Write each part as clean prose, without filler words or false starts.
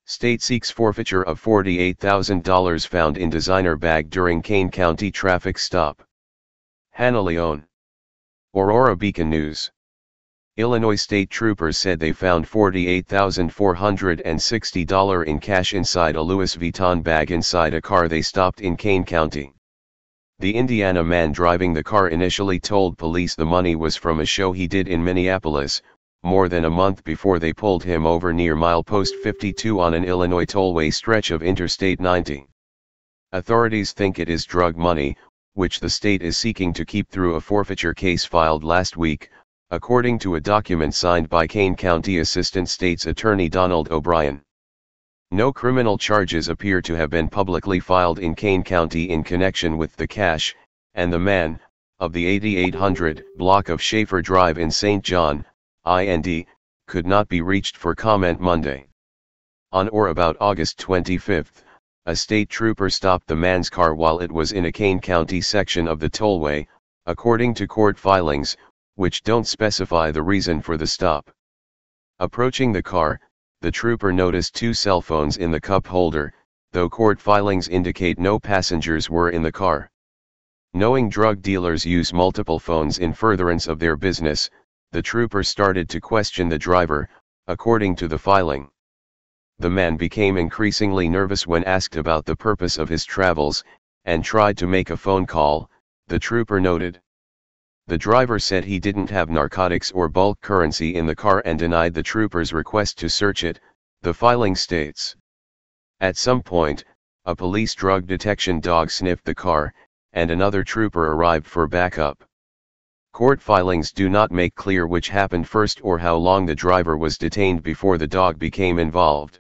State seeks forfeiture of $48,000 found in designer bag during Kane County traffic stop. Hannah Leone. Aurora Beacon News. Illinois state troopers said they found $48,460 in cash inside a Louis Vuitton bag inside a car they stopped in Kane County. The Indiana man driving the car initially told police the money was from a show he did in Minneapolis, more than a month before they pulled him over near milepost 52 on an Illinois tollway stretch of Interstate 90. Authorities think it is drug money, which the state is seeking to keep through a forfeiture case filed last week, according to a document signed by Kane County Assistant State's Attorney Donald O'Brien. No criminal charges appear to have been publicly filed in Kane County in connection with the cash, and the man, of the 8800 block of Schaefer Drive in St. John, IND, could not be reached for comment Monday. On or about August 25, a state trooper stopped the man's car while it was in a Kane County section of the tollway, according to court filings, which don't specify the reason for the stop. Approaching the car, the trooper noticed 2 cell phones in the cup holder, though court filings indicate no passengers were in the car. Knowing drug dealers use multiple phones in furtherance of their business, the trooper started to question the driver, according to the filing. The man became increasingly nervous when asked about the purpose of his travels, and tried to make a phone call, the trooper noted. The driver said he didn't have narcotics or bulk currency in the car and denied the trooper's request to search it, the filing states. At some point, a police drug detection dog sniffed the car, and another trooper arrived for backup. Court filings do not make clear which happened first or how long the driver was detained before the dog became involved.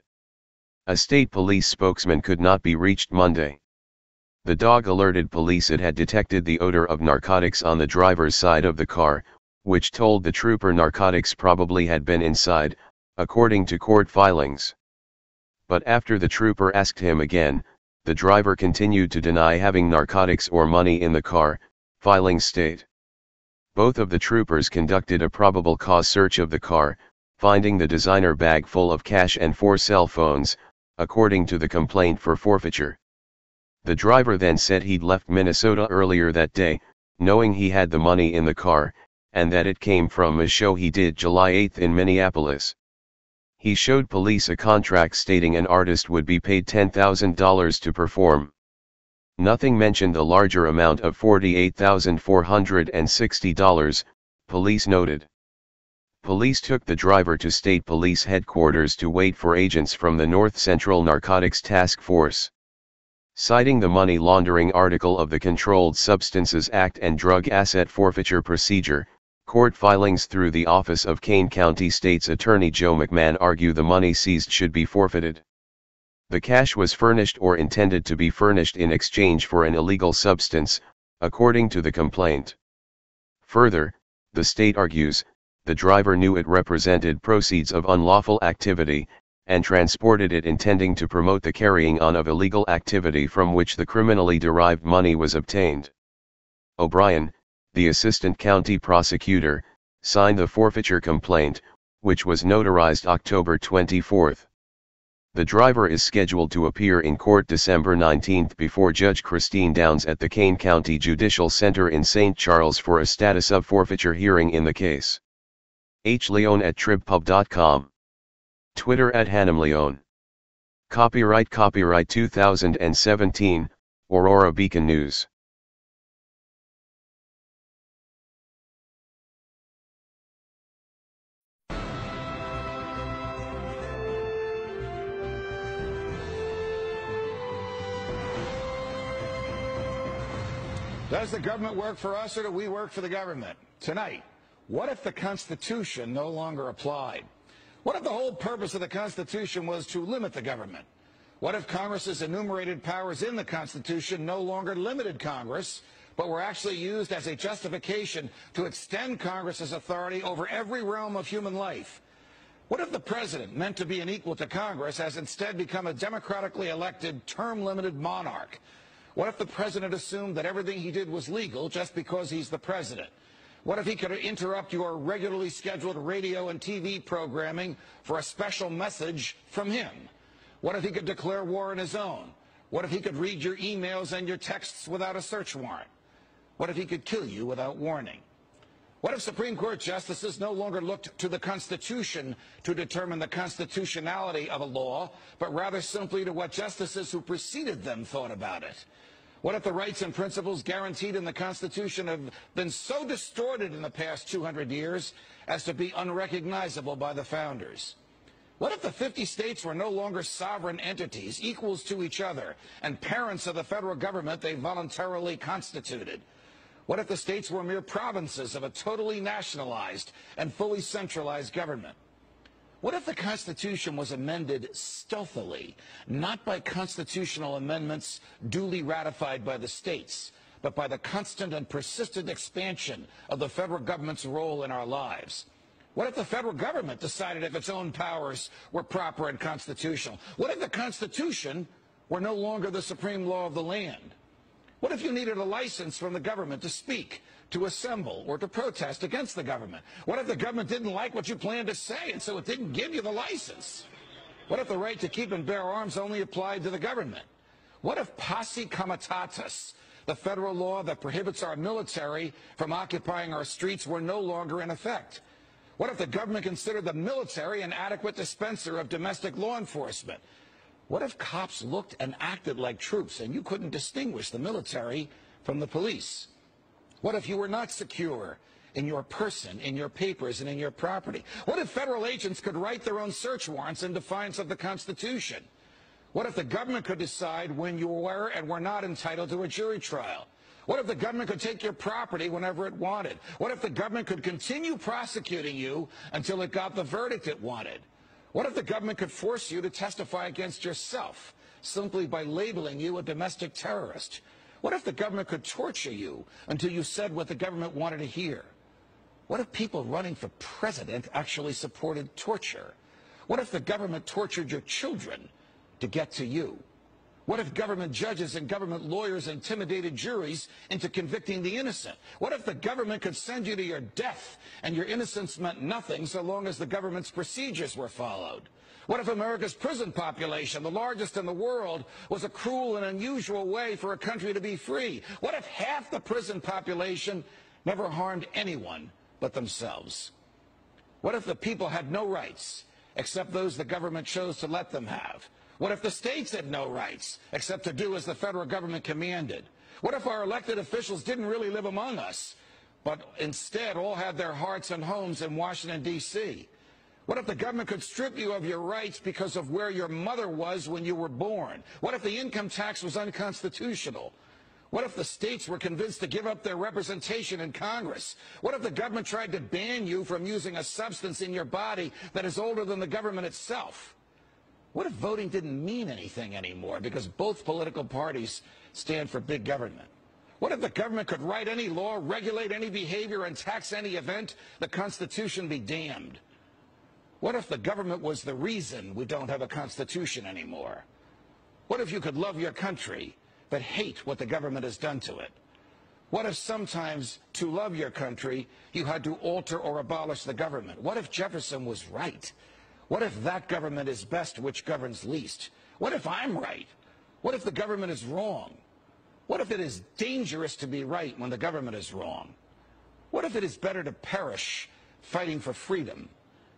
A state police spokesman could not be reached Monday. The dog alerted police it had detected the odor of narcotics on the driver's side of the car, which told the trooper narcotics probably had been inside, according to court filings. But after the trooper asked him again, the driver continued to deny having narcotics or money in the car, filings state. Both of the troopers conducted a probable cause search of the car, finding the designer bag full of cash and 4 cell phones, according to the complaint for forfeiture. The driver then said he'd left Minnesota earlier that day, knowing he had the money in the car, and that it came from a show he did July 8 in Minneapolis. He showed police a contract stating an artist would be paid $10,000 to perform. Nothing mentioned the larger amount of $48,460, police noted. Police took the driver to state police headquarters to wait for agents from the North Central Narcotics Task Force. Citing the money laundering article of the Controlled Substances Act and Drug Asset Forfeiture Procedure, court filings through the office of Kane County State's Attorney Joe McMahon argue the money seized should be forfeited. The cash was furnished or intended to be furnished in exchange for an illegal substance, according to the complaint. Further, the state argues, the driver knew it represented proceeds of unlawful activity, and transported it intending to promote the carrying on of illegal activity from which the criminally derived money was obtained. O'Brien, the assistant county prosecutor, signed the forfeiture complaint, which was notarized October 24. The driver is scheduled to appear in court December 19 before Judge Christine Downs at the Kane County Judicial Center in St. Charles for a status of forfeiture hearing in the case. H. Leone at tribpub.com. Twitter at HannahLeone. Copyright 2017, Aurora Beacon News. Does the government work for us or do we work for the government? Tonight, what if the Constitution no longer applied? What if the whole purpose of the Constitution was to limit the government? What if Congress's enumerated powers in the Constitution no longer limited Congress, but were actually used as a justification to extend Congress's authority over every realm of human life? What if the president, meant to be an equal to Congress, has instead become a democratically elected, term-limited monarch? What if the president assumed that everything he did was legal just because he's the president? What if he could interrupt your regularly scheduled radio and TV programming for a special message from him? What if he could declare war on his own? What if he could read your emails and your texts without a search warrant? What if he could kill you without warning? What if Supreme Court justices no longer looked to the Constitution to determine the constitutionality of a law, but rather simply to what justices who preceded them thought about it? What if the rights and principles guaranteed in the Constitution have been so distorted in the past 200 years as to be unrecognizable by the founders? What if the 50 states were no longer sovereign entities, equals to each other, and parents of the federal government they voluntarily constituted? What if the states were mere provinces of a totally nationalized and fully centralized government? What if the Constitution was amended stealthily, not by constitutional amendments duly ratified by the states, but by the constant and persistent expansion of the federal government's role in our lives? What if the federal government decided if its own powers were proper and constitutional? What if the Constitution were no longer the supreme law of the land? What if you needed a license from the government to speak, to assemble, or to protest against the government? What if the government didn't like what you planned to say, and so it didn't give you the license? What if the right to keep and bear arms only applied to the government? What if posse comitatus, the federal law that prohibits our military from occupying our streets, were no longer in effect? What if the government considered the military an adequate dispenser of domestic law enforcement? What if cops looked and acted like troops and you couldn't distinguish the military from the police? What if you were not secure in your person, in your papers, and in your property? What if federal agents could write their own search warrants in defiance of the Constitution? What if the government could decide when you were and were not entitled to a jury trial? What if the government could take your property whenever it wanted? What if the government could continue prosecuting you until it got the verdict it wanted? What if the government could force you to testify against yourself simply by labeling you a domestic terrorist? What if the government could torture you until you said what the government wanted to hear? What if people running for president actually supported torture? What if the government tortured your children to get to you? What if government judges and government lawyers intimidated juries into convicting the innocent? What if the government could send you to your death and your innocence meant nothing so long as the government's procedures were followed? What if America's prison population, the largest in the world, was a cruel and unusual way for a country to be free? What if half the prison population never harmed anyone but themselves? What if the people had no rights except those the government chose to let them have? What if the states had no rights except to do as the federal government commanded? What if our elected officials didn't really live among us, but instead all had their hearts and homes in Washington, D.C.? What if the government could strip you of your rights because of where your mother was when you were born? What if the income tax was unconstitutional? What if the states were convinced to give up their representation in Congress? What if the government tried to ban you from using a substance in your body that is older than the government itself? What if voting didn't mean anything anymore because both political parties stand for big government? What if the government could write any law, regulate any behavior, and tax any event? The Constitution be damned. What if the government was the reason we don't have a Constitution anymore? What if you could love your country but hate what the government has done to it? What if sometimes to love your country you had to alter or abolish the government? What if Jefferson was right? What if that government is best which governs least? What if I'm right? What if the government is wrong? What if it is dangerous to be right when the government is wrong? What if it is better to perish fighting for freedom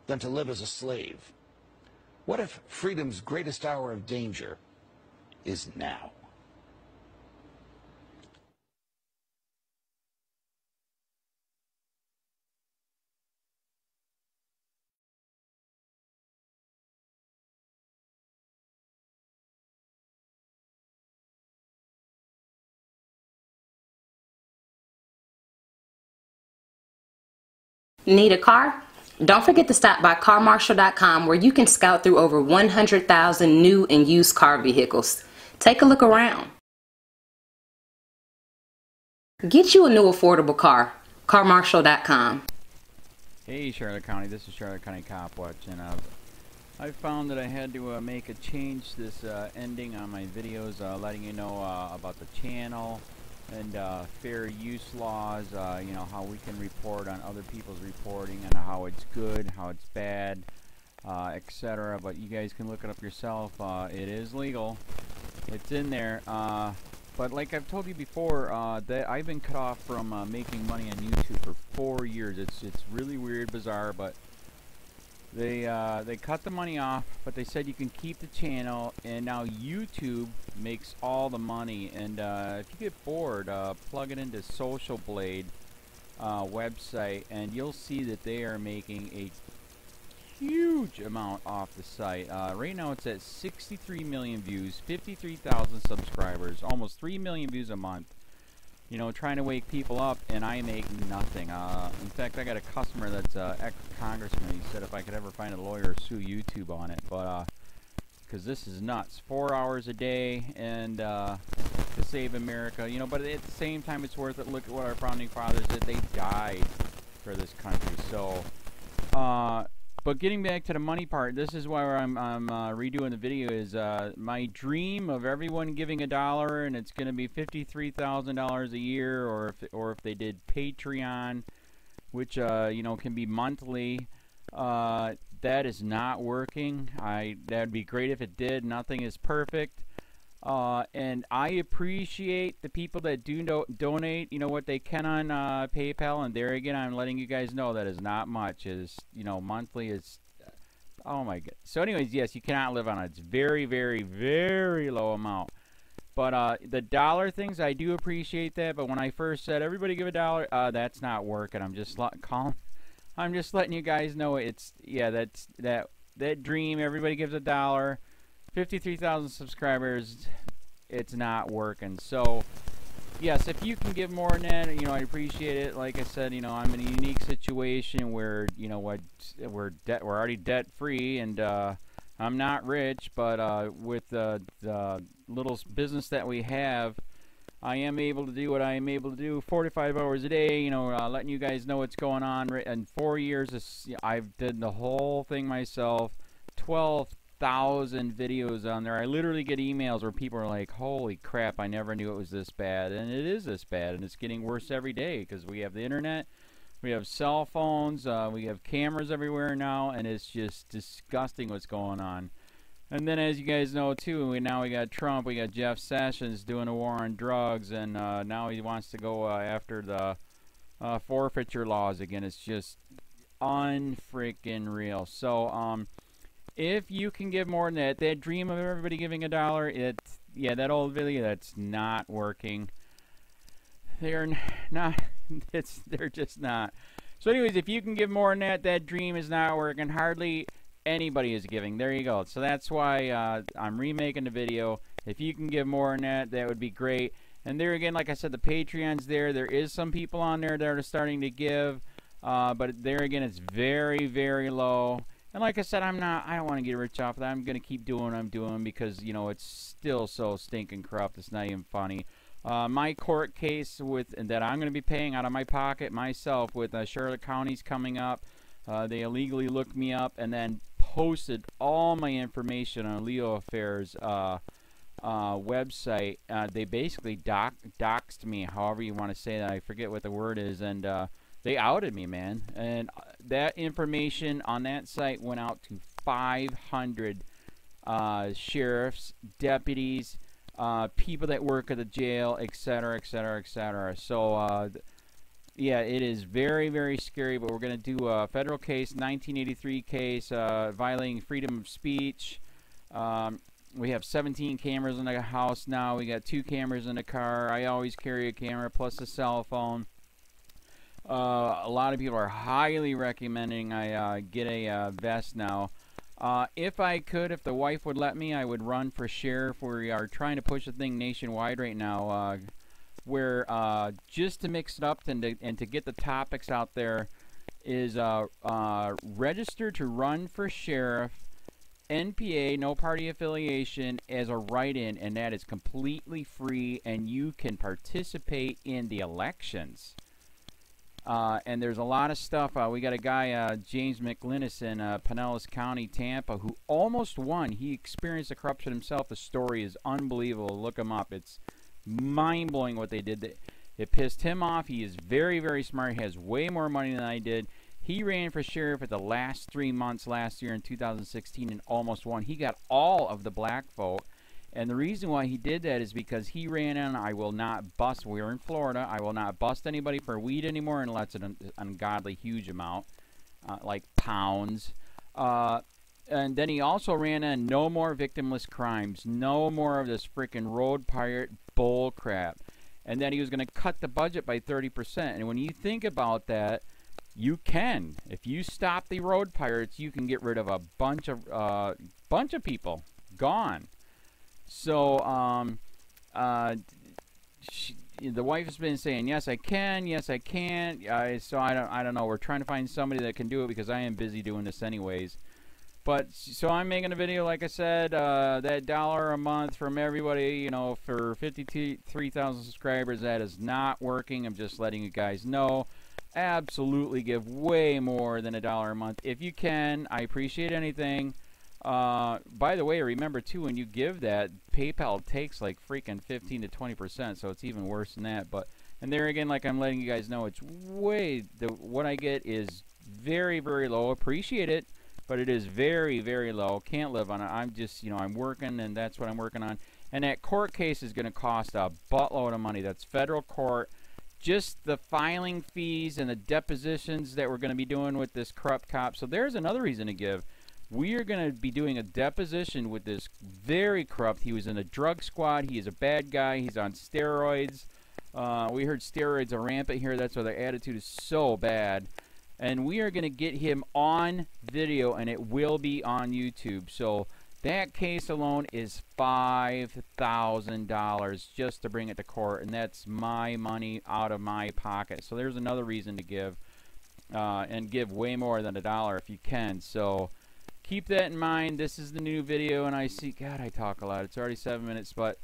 than to live as a slave? What if freedom's greatest hour of danger is now? Need a car? Don't forget to stop by carmarshal.com where you can scout through over 100,000 new and used car vehicles. Take a look around. Get you a new affordable car. carmarshal.com. Hey Charlotte County, this is Charlotte County COPWATCH, and I found that I had to make a change this ending on my videos, letting you know about the channel and fair use laws, you know, how we can report on other people's reporting and how it's good, how it's bad, etc. But you guys can look it up yourself. It is legal. It's in there. But like I've told you before, that I've been cut off from making money on YouTube for 4 years. It's really weird, bizarre, but they cut the money off, but they said you can keep the channel, and now YouTube makes all the money. And if you get bored, plug it into Social Blade website, and you'll see that they are making a huge amount off the site. Right now it's at 63 million views, 53,000 subscribers, almost 3 million views a month. You know, trying to wake people up, and I make nothing. In fact, I got a customer that's ex-congressman. He said if I could ever find a lawyer, sue YouTube on it. But because this is nuts. 4 hours a day, and to save America. You know, but at the same time, it's worth it. Look at what our founding fathers did. They died for this country. So, but getting back to the money part, this is why I'm redoing the video. Is my dream of everyone giving $1, and it's going to be $53,000 a year, or if they did Patreon, which you know, can be monthly. That is not working. That'd be great if it did. Nothing is perfect. And I appreciate the people that do donate, you know, what they can on PayPal. And there again, I'm letting you guys know that is not much. Is, you know, monthly is, oh my god. So anyways, yes, you cannot live on it. It's very, very, very low amount. But the dollar things, I do appreciate that. But when I first said everybody give $1, that's not working. I'm just letting you guys know it's, yeah, that's that dream. Everybody gives $1. 53,000 subscribers, it's not working. So yes, if you can give more than that, you know, I appreciate it. Like I said, you know, I'm in a unique situation where, you know what, we're already debt free, and I'm not rich, but with the little business that we have, I am able to do what I am able to do 45 hours a day, you know, letting you guys know what's going on. In 4 years, I've did the whole thing myself. 12,000 videos on there. I literally get emails where people are like, holy crap, I never knew it was this bad. And it is this bad, and it's getting worse every day because we have the internet, we have cell phones, we have cameras everywhere now, and it's just disgusting what's going on. And then, as you guys know too, we got Trump, we got Jeff Sessions doing a war on drugs, and now he wants to go after the forfeiture laws again. It's just unfreaking real. So if you can give more than that dream of everybody giving $1, yeah, that old video, that's not working. They're not, they're just not. So anyways, if you can give more than that dream is not working. Hardly anybody is giving. There you go. So that's why I'm remaking the video. If you can give more than that, that would be great. And there again, like I said, the Patreon's there. There is some people on there that are starting to give, but there again, it's very, very low. And like I said, I don't want to get rich off of that. I'm going to keep doing what I'm doing because, you know, it's still so stinking corrupt. It's not even funny. My court case that I'm going to be paying out of my pocket myself with Charlotte County's coming up. They illegally looked me up and then posted all my information on LEOAFFAIRS website. They basically doxed me, however you want to say that. I forget what the word is, and they outed me, man. And that information on that site went out to 500 sheriffs, deputies, people that work at the jail, etc., etc., etc. So, yeah, it is very, very scary, but we're going to do a federal case, 1983 case, violating freedom of speech. We have 17 cameras in the house now. We got 2 cameras in the car. I always carry a camera plus a cell phone. A lot of people are highly recommending I get a vest now. If I could, if the wife would let me, I would run for sheriff. We are trying to push the thing nationwide right now, where just to mix it up and to get the topics out there is register to run for sheriff, NPA, no party affiliation, as a write-in, and that is completely free, and you can participate in the elections. And there's a lot of stuff. We got a guy, James McLinnis in Pinellas County, Tampa, who almost won. He experienced the corruption himself. The story is unbelievable. Look him up. It's mind-blowing what they did. It pissed him off. He is very, very smart. He has way more money than I did. He ran for sheriff at the last 3 months last year in 2016 and almost won. He got all of the black vote. And the reason why he did that is because he ran in, I will not bust, we're in Florida, I will not bust anybody for weed anymore unless it's an ungodly huge amount, like pounds. And then he also ran in no more victimless crimes, no more of this freaking road pirate bull crap. And then he was going to cut the budget by 30%. And when you think about that, you can. If you stop the road pirates, you can get rid of a bunch of people. Gone. So, the wife has been saying, yes, I can, yes, I can't. So I don't know. We're trying to find somebody that can do it because I am busy doing this anyways. But, so I'm making a video, like I said, that $1 a month from everybody, you know, for 53,000 subscribers, that is not working. I'm just letting you guys know. Absolutely give way more than $1 a month. If you can, I appreciate anything. By the way, remember too, when you give that, PayPal takes like freaking 15 to 20%, so it's even worse than that. But, and there again, like I'm letting you guys know, it's way, what I get is very, very low. Appreciate it, but it is very, very low. Can't live on it. I'm just, you know, I'm working, and that's what I'm working on. And that court case is going to cost a buttload of money. That's federal court. Just the filing fees and the depositions that we're going to be doing with this corrupt cop. So there's another reason to give. We are going to be doing a deposition with this very corrupt. He was in a drug squad. He is a bad guy. He's on steroids. We heard steroids are rampant here. That's why their attitude is so bad. And we are going to get him on video, and it will be on YouTube. So that case alone is $5,000 just to bring it to court, and that's my money out of my pocket. So there's another reason to give, and give way more than $1 if you can. So keep that in mind. This is the new video, and I see, God, I talk a lot. It's already 7 minutes, but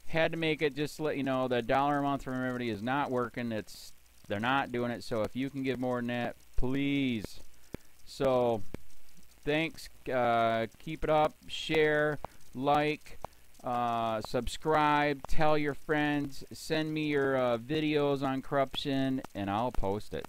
had to make it just to let you know that $1 a month from everybody is not working. They're not doing it. So if you can give more than that, please. So thanks. Keep it up. Share, like, subscribe, tell your friends, send me your videos on corruption, and I'll post it.